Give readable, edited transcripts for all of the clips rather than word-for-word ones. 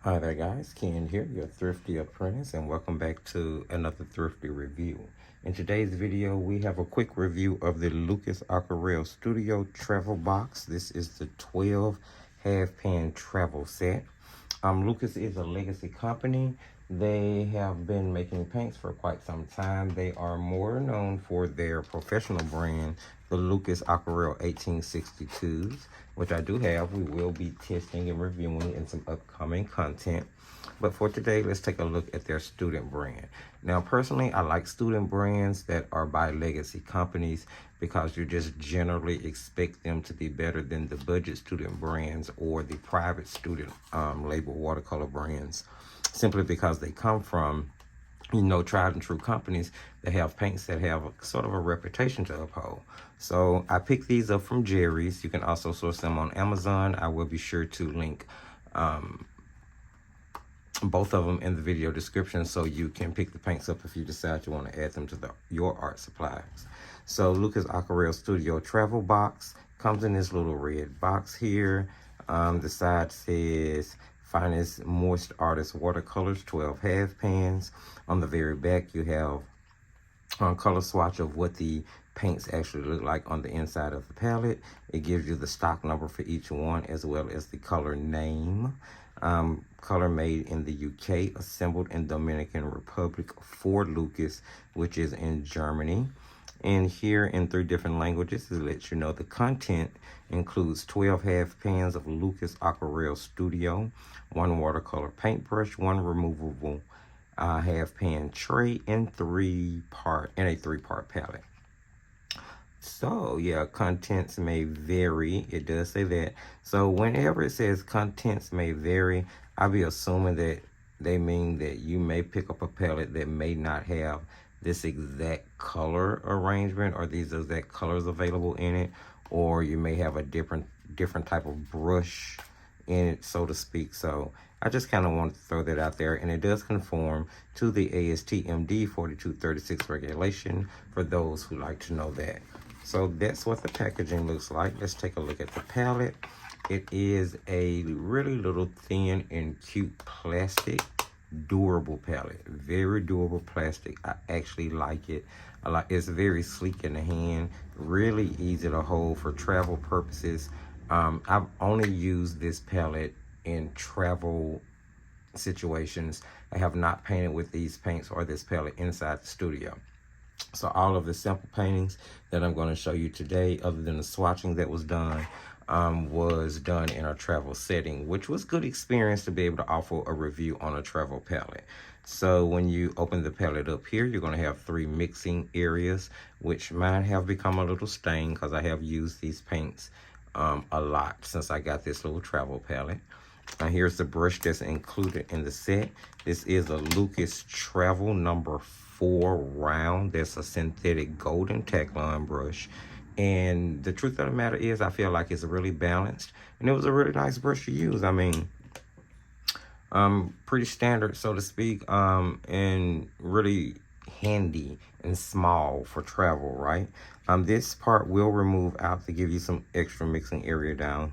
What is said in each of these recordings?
Hi there guys, Ken here, your thrifty apprentice, and welcome back to another thrifty review. In today's video, we have a quick review of the Lukas Aquarelle Studio travel box. This is the 12 half pan travel set. Lukas is a legacy company. They have been making paints for quite some time. They are more known for their professional brand, the Lukas Aquarelle 1862s, which I do have. We will be testing and reviewing in some upcoming content. But for today, let's take a look at their student brand. Now, personally, I like student brands that are by legacy companies because you just generally expect them to be better than the budget student brands or the private student label watercolor brands, simply because they come from, tried and true companies that have paints that have sort of a reputation to uphold. So I picked these up from Jerry's. You can also source them on Amazon. I will be sure to link both of them in the video description so you can pick the paints up if you decide you want to add them to your art supplies. So Lukas Aquarelle Studio travel box comes in this little red box here. The side says Finest Moist Artist Watercolors 12 half pans. On the very back you have a color swatch of what the paints actually look like on the inside of the palette. It gives you the stock number for each one as well as the color name. Color made in the UK, assembled in Dominican Republic for Lukas, which is in Germany. And here in 3 different languages, it lets you know the content includes 12 half pans of Lukas Aquarelle Studio, 1 watercolor paintbrush, 1 removable half pan tray, and a 3-part palette. So yeah, contents may vary. It does say that. So whenever it says contents may vary, I'll be assuming that they mean that you may pick up a palette that may not have this exact color arrangement or these exact colors available in it, or you may have a different type of brush in it, so to speak. So I just kind of want to throw that out there, and it does conform to the ASTM D4236 regulation for those who like to know that. So that's what the packaging looks like. Let's take a look at the palette. It is a really little thin and cute plastic, durable palette. Very durable plastic. I actually like it. It's very sleek in the hand, really easy to hold for travel purposes. I've only used this palette in travel situations. I have not painted with these paints or this palette inside the studio. So all of the simple paintings that I'm going to show you today, other than the swatching that was done in a travel setting, which was good experience to be able to offer a review on a travel palette. So when you open the palette up here, you're going to have 3 mixing areas, which mine have become a little stained because I have used these paints a lot since I got this little travel palette. Here's the brush that's included in the set. This is a Lukas Travel number 4 round. That's a synthetic golden Tacklon brush. And the truth of the matter is, I feel like it's really balanced. And it was a really nice brush to use. I mean, pretty standard, so to speak, and really handy and small for travel, right? This part will remove out to give you some extra mixing area down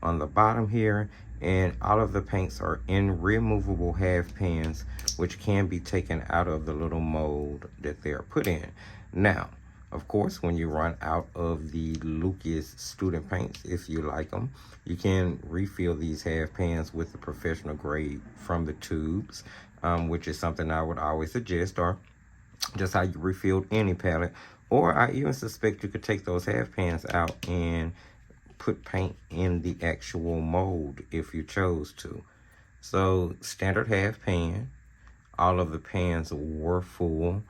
on the bottom here, and all of the paints are in removable half pans, which can be taken out of the little mold that they are put in. Now, of course, when you run out of the Lukas student paints, if you like them, you can refill these half pans with the professional grade from the tubes, which is something I would always suggest, or just how you refilled any palette. Or I even suspect you could take those half pans out and put paint in the actual mold if you chose to. So standard half pan. All of the pans were full.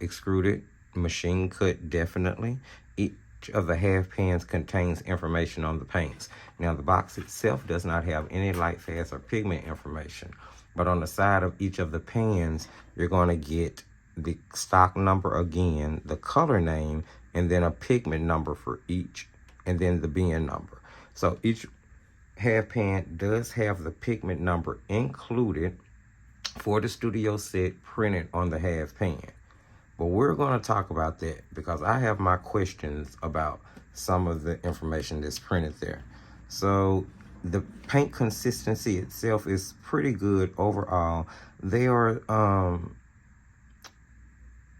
Extruded, machine cut definitely. Each of the half pans contains information on the paints. Now the box itself does not have any light, fast, or pigment information. But on the side of each of the pans, you're going to get the stock number again, the color name, and then a pigment number for each, and then the bin number. So each half pan does have the pigment number included for the studio set printed on the half pan. But we're going to talk about that because I have my questions about some of the information that's printed there. So the paint consistency itself is pretty good overall. They are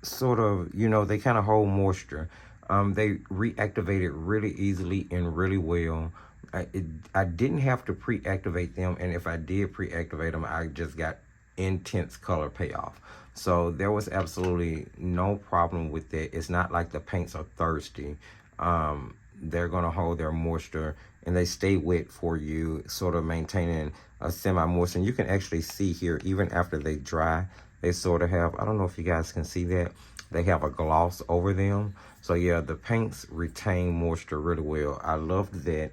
sort of, you know, they kind of hold moisture. They reactivate it really easily and really well. I didn't have to pre-activate them, and if I did pre-activate them, I just got intense color payoff. So there was absolutely no problem with that. It's not like the paints are thirsty. They're going to hold their moisture, and they stay wet for you, sort of maintaining a semi-moist. And you can actually see here, even after they dry, they sort of have, I don't know if you guys can see that, they have a gloss over them. So yeah, the paints retain moisture really well. I loved that.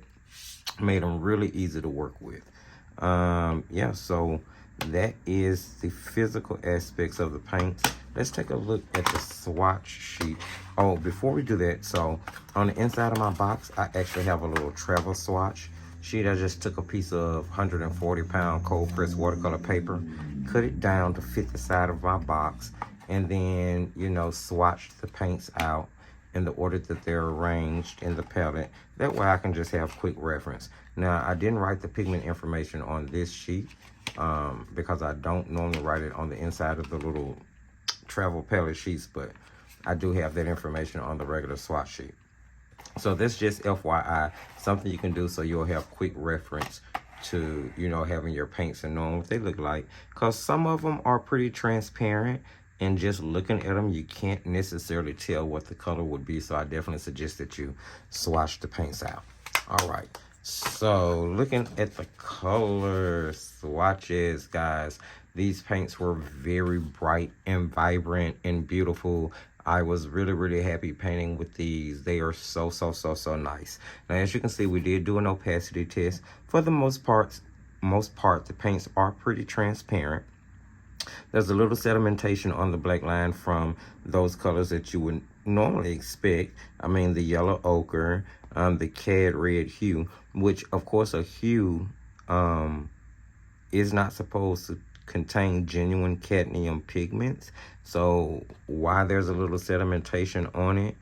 Made them really easy to work with. Yeah, so that is the physical aspects of the paints. Let's take a look at the swatch sheet. Oh, before we do that, so on the inside of my box, I actually have a little travel swatch sheet. I just took a piece of 140-pound cold pressed watercolor paper, cut it down to fit the side of my box, and then, you know, swatched the paints out in the order that they're arranged in the palette. That way I can just have quick reference. Now, I didn't write the pigment information on this sheet because I don't normally write it on the inside of the little travel palette sheets, but I do have that information on the regular swatch sheet. So that's just FYI, something you can do so you'll have quick reference to, you know, having your paints and knowing what they look like. Because some of them are pretty transparent, and just looking at them, you can't necessarily tell what the color would be. So I definitely suggest that you swatch the paints out. All right. So looking at the color swatches, guys, these paints were very bright and vibrant and beautiful. I was really, really happy painting with these. They are so nice. Now, as you can see, we did do an opacity test. For the most part, the paints are pretty transparent. There's a little sedimentation on the black line from those colors that you would normally expect. I mean, the yellow ochre, the cad red hue, which of course a hue is not supposed to contain genuine cadmium pigments. So why there's a little sedimentation on it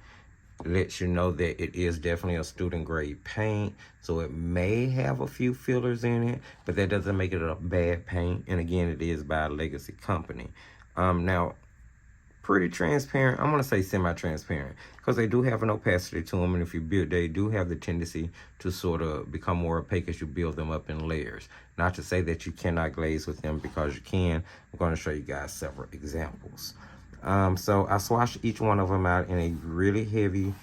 lets you know that it is definitely a student grade paint. So it may have a few fillers in it, but that doesn't make it a bad paint. And again, it is by a legacy company. Now, pretty transparent. I'm going to say semi-transparent because they do have an opacity to them. And if you build, they do have the tendency to sort of become more opaque as you build them up in layers. Not to say that you cannot glaze with them, because you can. I'm going to show you guys several examples. So I swatched each one of them out in a really heavy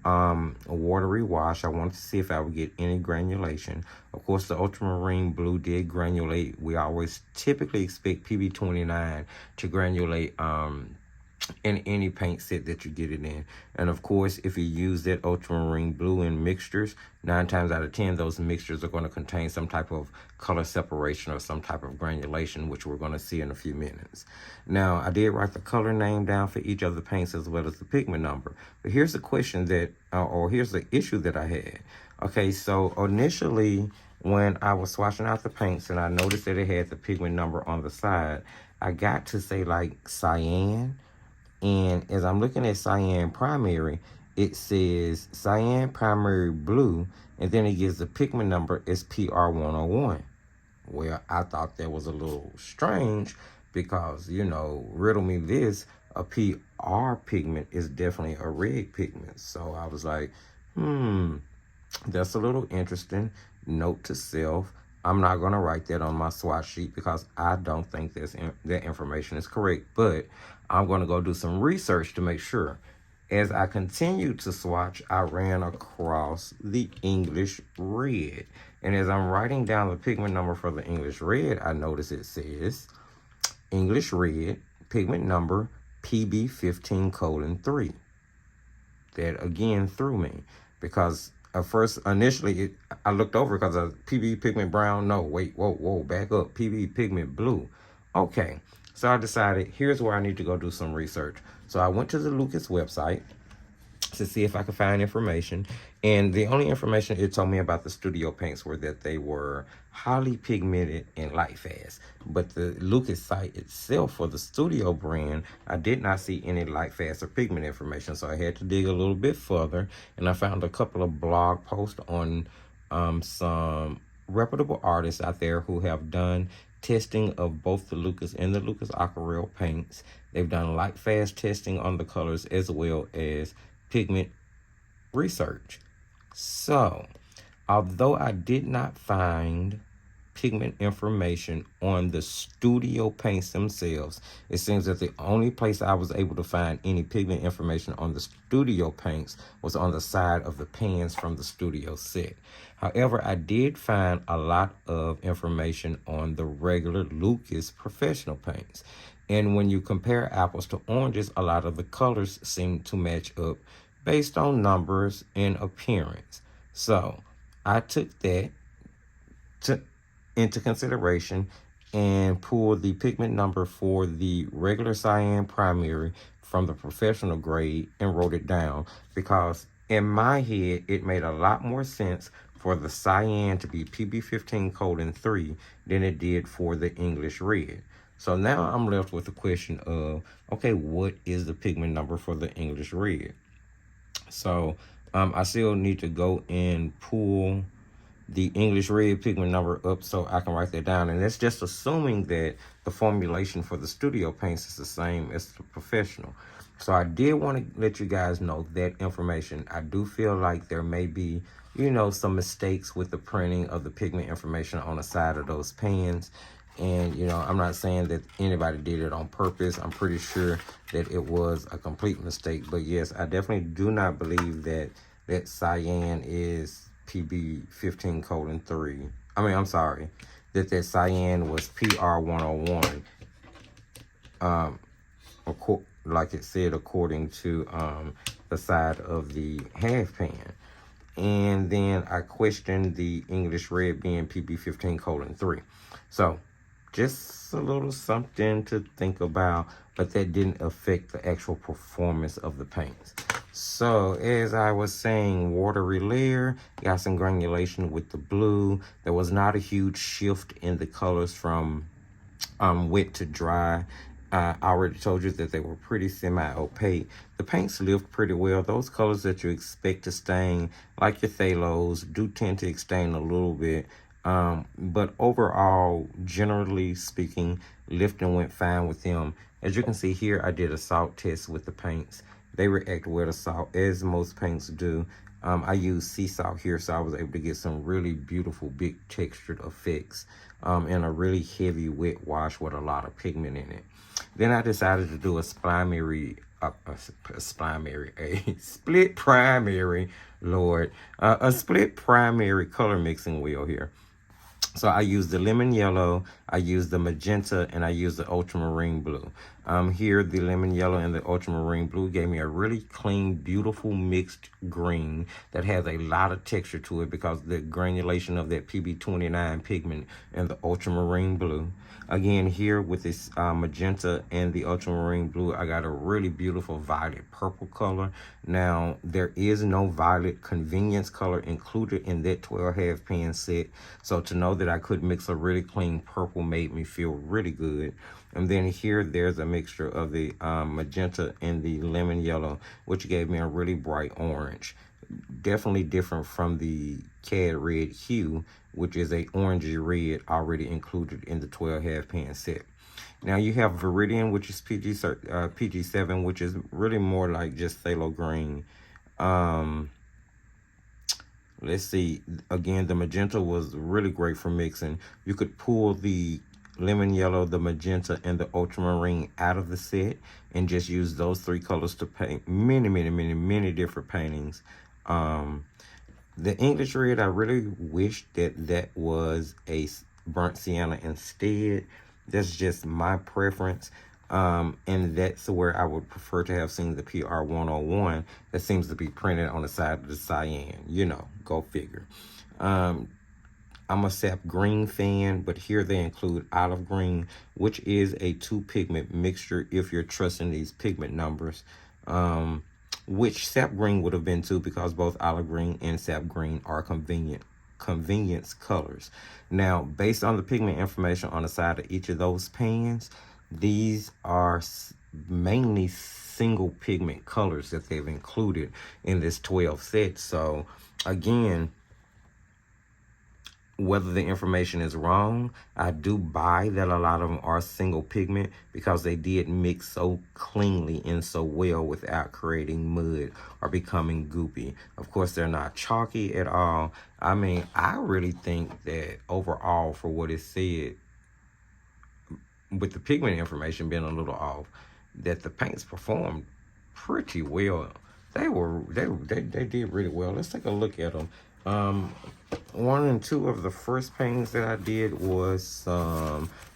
watery wash. I wanted to see if I would get any granulation. Of course, the ultramarine blue did granulate. We always typically expect PB29 to granulate in any paint set that you get it in. And of course, if you use that ultramarine blue in mixtures, 9 times out of 10, those mixtures are going to contain some type of color separation or some type of granulation, which we're going to see in a few minutes. Now, I did write the color name down for each of the paints as well as the pigment number. But here's the question that, or here's the issue that I had. Okay, so initially, when I was swatching out the paints and I noticed that it had the pigment number on the side, I got to say like cyan. And as I'm looking at cyan primary, it says cyan primary blue, and then it gives the pigment number as PR101. Well, I thought that was a little strange because, you know, riddle me this, a PR pigment is definitely a red pigment. So I was like, that's a little interesting. Note to self, I'm not going to write that on my swatch sheet because I don't think that information is correct. But I'm going to go do some research to make sure. As I continued to swatch, I ran across the English red. And as I'm writing down the pigment number for the English red, I notice it says English red, pigment number PB15:3. That again threw me because initially, I looked over because of PB pigment brown. No, wait, whoa, back up. PB pigment blue. Okay, so I decided here's where I need to go do some research. So I went to the Lukas website to see if I could find information. And the only information it told me about the studio paints were that they were highly pigmented and light fast. But the Lukas site itself for the studio brand, I did not see any light fast or pigment information. So I had to dig a little bit further, and I found a couple of blog posts on some reputable artists out there who have done testing of both the Lukas and the Lukas Aquarelle paints. They've done light fast testing on the colors as well as pigment research. So, although I did not find pigment information on the studio paints themselves, it seems that the only place I was able to find any pigment information on the studio paints was on the side of the pans from the studio set. However, I did find a lot of information on the regular Lukas professional paints. And when you compare apples to oranges, a lot of the colors seem to match up based on numbers and appearance. So I took that into consideration and pulled the pigment number for the regular cyan primary from the professional grade and wrote it down, because in my head it made a lot more sense for the cyan to be PB15:3 than it did for the English red. So now I'm left with the question of, okay, what is the pigment number for the English red? So I still need to go and pull the English red pigment number up so I can write that down. And that's just assuming that the formulation for the studio paints is the same as the professional. So I did want to let you guys know that information. I do feel like there may be, you know, some mistakes with the printing of the pigment information on the side of those pans. And, you know, I'm not saying that anybody did it on purpose. I'm pretty sure that it was a complete mistake. But yes, I definitely do not believe that cyan is PB15:3. I mean, I'm sorry, that cyan was PR101. Like it said, according to the side of the half pan. And then I questioned the English red being PB15:3. So just a little something to think about, but that didn't affect the actual performance of the paints. So as I was saying, watery layer, got some granulation with the blue. There was not a huge shift in the colors from wet to dry. I already told you that they were pretty semi-opaque. The paints lived pretty well. Those colors that you expect to stain, like your phthalos, do tend to stain a little bit. But overall, generally speaking, lifting went fine with them. As you can see here, I did a salt test with the paints. They react well to salt, as most paints do. I used sea salt here, so I was able to get some really beautiful, big textured effects in a really heavy wet wash with a lot of pigment in it. Then I decided to do a split primary, a split primary color mixing wheel here. So I used the lemon yellow, I used the magenta, and I used the ultramarine blue. Here, the lemon yellow and the ultramarine blue gave me a really clean, beautiful mixed green that has a lot of texture to it because the granulation of that PB29 pigment and the ultramarine blue. Again, here with this magenta and the ultramarine blue, I got a really beautiful violet purple color. Now, there is no violet convenience color included in that 12.5 pan set. So to know that I could mix a really clean purple made me feel really good. And then here, there's a mixture of the magenta and the lemon yellow, which gave me a really bright orange. Definitely different from the cad red hue, which is a orangey red already included in the 12.5 pan set. Now you have Viridian, which is PG7, which is really more like just phthalo green. Let's see. Again, the magenta was really great for mixing. You could pull the lemon yellow, the magenta, and the ultramarine out of the set and just use those three colors to paint many different paintings. The English red, I really wish that was a burnt sienna instead. That's just my preference. And that's where I would prefer to have seen the PR101 that seems to be printed on the side of the cyan. You know, go figure. I'm a sap green fan, but here they include olive green, which is a 2-pigment mixture if you're trusting these pigment numbers. Which sap green would have been too, because both olive green and sap green are convenience colors. Now, based on the pigment information on the side of each of those pans, these are mainly single pigment colors that they've included in this 12 set. So again, whether the information is wrong, I do buy that a lot of them are single pigment because they did mix so cleanly and so well without creating mud or becoming goopy. Of course, they're not chalky at all. I mean, I really think that overall, for what it said, with the pigment information being a little off, that the paints performed pretty well. They did really well. Let's take a look at them. One and two of the first paintings that I did was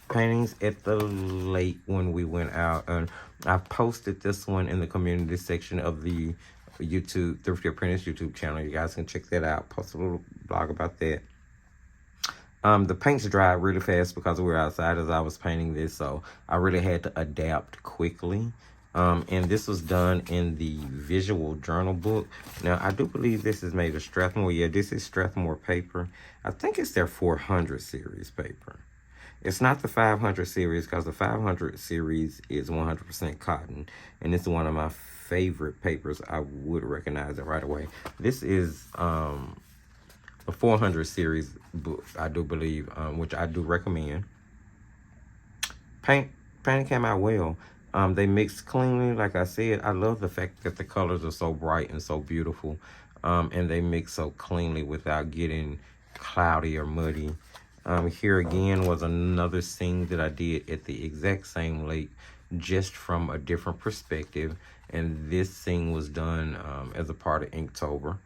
paintings at the lake when we went out, and I posted this one in the community section of the YouTube Thrifty Apprentice YouTube channel. You guys can check that out. Post a little blog about that. The paints dried really fast because we were outside as I was painting this, so I really had to adapt quickly. And this was done in the visual journal book. Now, I do believe this is made of Strathmore. Yeah, this is Strathmore paper. I think it's their 400 series paper. It's not the 500 series because the 500 series is 100% cotton. And it's one of my favorite papers. I would recognize it right away. This is a 400 series book, I do believe, which I do recommend. Paint came out well. They mixed cleanly, like I said. I love the fact that the colors are so bright and so beautiful, and they mix so cleanly without getting cloudy or muddy. Here again was another scene that I did at the exact same lake, just from a different perspective, and this scene was done as a part of Inktober,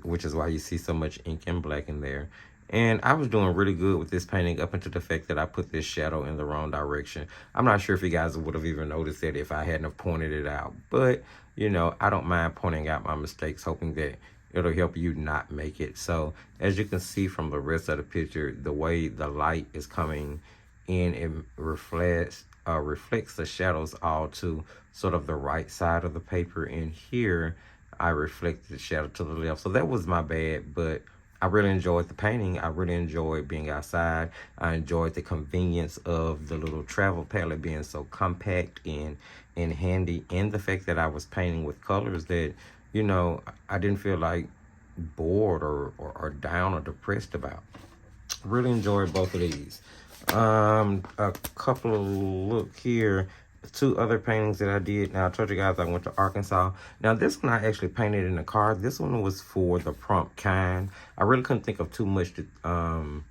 which is why you see so much ink and black in there. And I was doing really good with this painting up until the fact that I put this shadow in the wrong direction. I'm not sure if you guys would have even noticed that if I hadn't have pointed it out. But, you know, I don't mind pointing out my mistakes, hoping that it'll help you not make it. So, as you can see from the rest of the picture, the way the light is coming in, it reflects the shadows all to sort of the right side of the paper. And here, I reflected the shadow to the left. So that was my bad, but I really enjoyed the painting. I really enjoyed being outside. I enjoyed the convenience of the little travel palette being so compact and handy, and the fact that I was painting with colors that, you know, I didn't feel like bored or down or depressed about. Really enjoyed both of these. A couple of look here. Two other paintings that I did. Now, I told you guys I went to Arkansas. Now, this one I actually painted in the car. This one was for the prompt kind. I really couldn't think of too much to,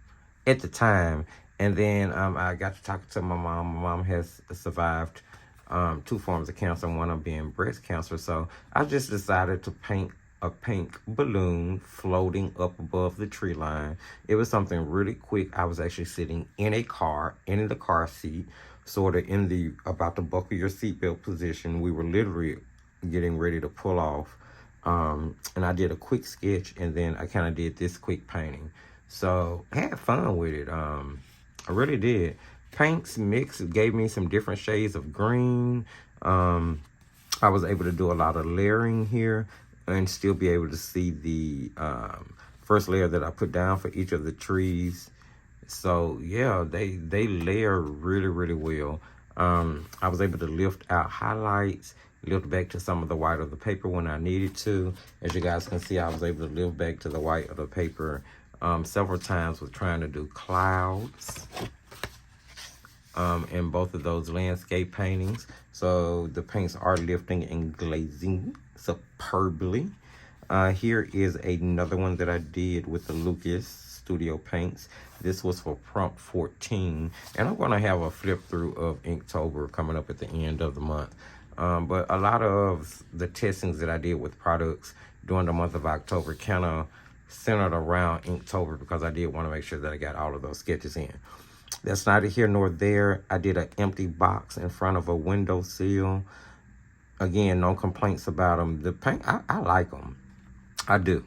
at the time. And then I got to talk to my mom. My mom has survived 2 forms of cancer, one of being breast cancer. So I just decided to paint a pink balloon floating up above the tree line. It was something really quick. I was actually sitting in a car, in the car seat, sort of in the about to buckle your seatbelt position. We were literally getting ready to pull off. And I did a quick sketch, and then I kind of did this quick painting. So I had fun with it. I really did. Paints mix gave me some different shades of green. I was able to do a lot of layering here and still be able to see the first layer that I put down for each of the trees. So yeah, they layer really, really well. I was able to lift out highlights, lift back to some of the white of the paper when I needed to. As you guys can see, I was able to lift back to the white of the paper several times with trying to do clouds in both of those landscape paintings. So the paints are lifting and glazing superbly. Here is another one that I did with the Lukas Studio paints. This was for prompt 14, and I'm going to have a flip through of Inktober coming up at the end of the month. But a lot of the testings that I did with products during the month of October kind of centered around Inktober because I did want to make sure that I got all of those sketches in. That's neither here nor there. I did an empty box in front of a windowsill. Again, no complaints about them. The paint, I like them. I do.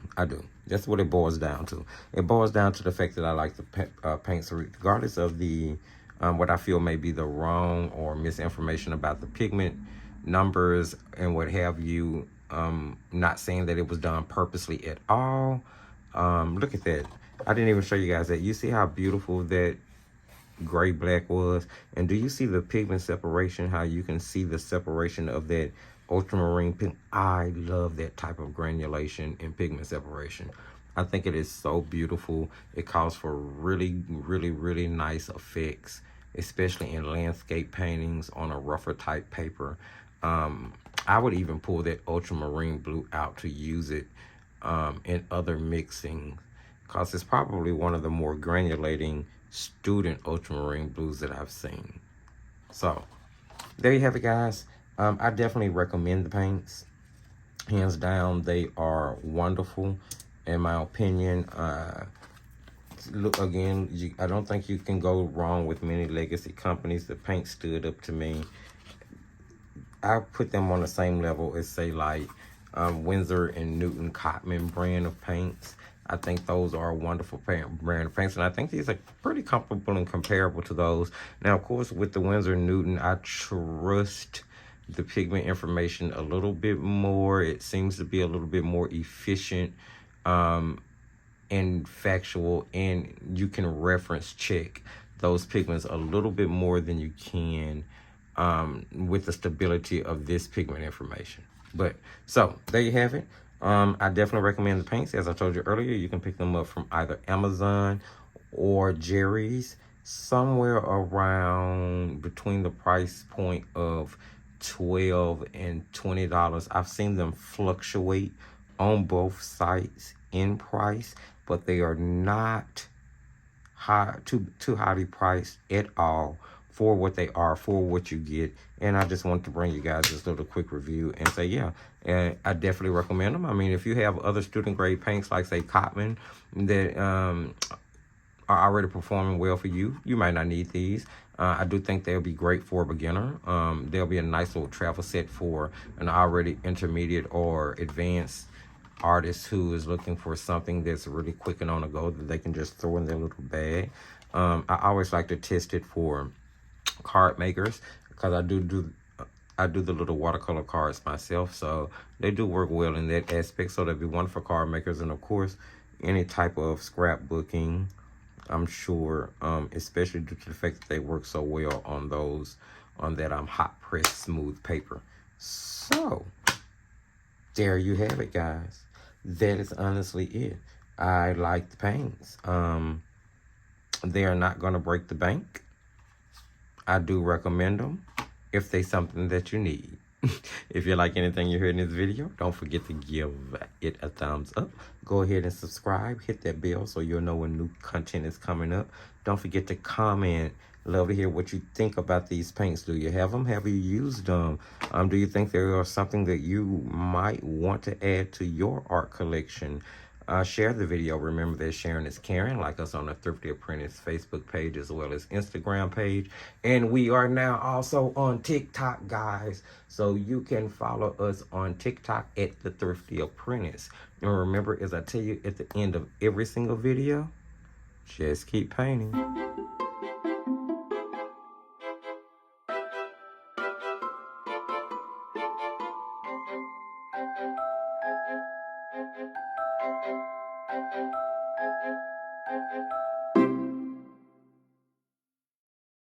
That's what it boils down to. It boils down to the fact that I like the paints, regardless of the what I feel may be the wrong or misinformation about the pigment numbers and what have you. Not saying that it was done purposely at all. Look at that. I didn't even show you guys that. You see how beautiful that gray black was? And do you see the pigment separation? How you can see the separation of that ultramarine pink? I love that type of granulation and pigment separation. I think it is so beautiful. It calls for really, really, really nice effects, especially in landscape paintings on a rougher type paper. I would even pull that ultramarine blue out to use it in other mixing, because it's probably one of the more granulating student ultramarine blues that I've seen. So there you have it, guys. I definitely recommend the paints. Hands down, they are wonderful, in my opinion. Look, again, I don't think you can go wrong with many legacy companies. The paint stood up to me. I put them on the same level as, say, like Winsor and Newton Cotman brand of paints. I think those are a wonderful brand of paints, and I think these are pretty comparable and comparable to those. Now, of course, with the Winsor and Newton, I trust the pigment information a little bit more. It seems to be a little bit more efficient and factual, and you can reference check those pigments a little bit more than you can with the stability of this pigment information. But so there you have it. I definitely recommend the paints. As I told you earlier, you can pick them up from either Amazon or Jerry's, somewhere around between the price point of $12 and $20. I've seen them fluctuate on both sites in price, but they are not too highly priced at all for what they are, for what you get. And I just wanted to bring you guys this little quick review and say, yeah, I definitely recommend them. I mean, if you have other student grade paints like, say, Cotman, that are already performing well for you, you might not need these. I do think they'll be great for a beginner. They'll be a nice little travel set for an already intermediate or advanced artist who is looking for something that's really quick and on the go that they can just throw in their little bag. I always like to test it for card makers, because I do the little watercolor cards myself, so they do work well in that aspect. So they'd be wonderful card makers, and of course any type of scrapbooking, I'm sure, especially due to the fact that they work so well on that hot press smooth paper. So there you have it, guys. That is honestly it. I like the paints. They are not going to break the bank. I do recommend them if they're something that you need. If you like anything you heard in this video, don't forget to give it a thumbs up. Go ahead and subscribe. Hit that bell so you'll know when new content is coming up. Don't forget to comment. Love to hear what you think about these paints. Do you have them? Have you used them? Do you think there are something that you might want to add to your art collection? Share the video. Remember that sharing is caring. Like us on the Thrifty Apprentice Facebook page as well as Instagram page. And we are now also on TikTok, guys. So you can follow us on TikTok at the Thrifty Apprentice. And remember, as I tell you at the end of every single video, just keep painting.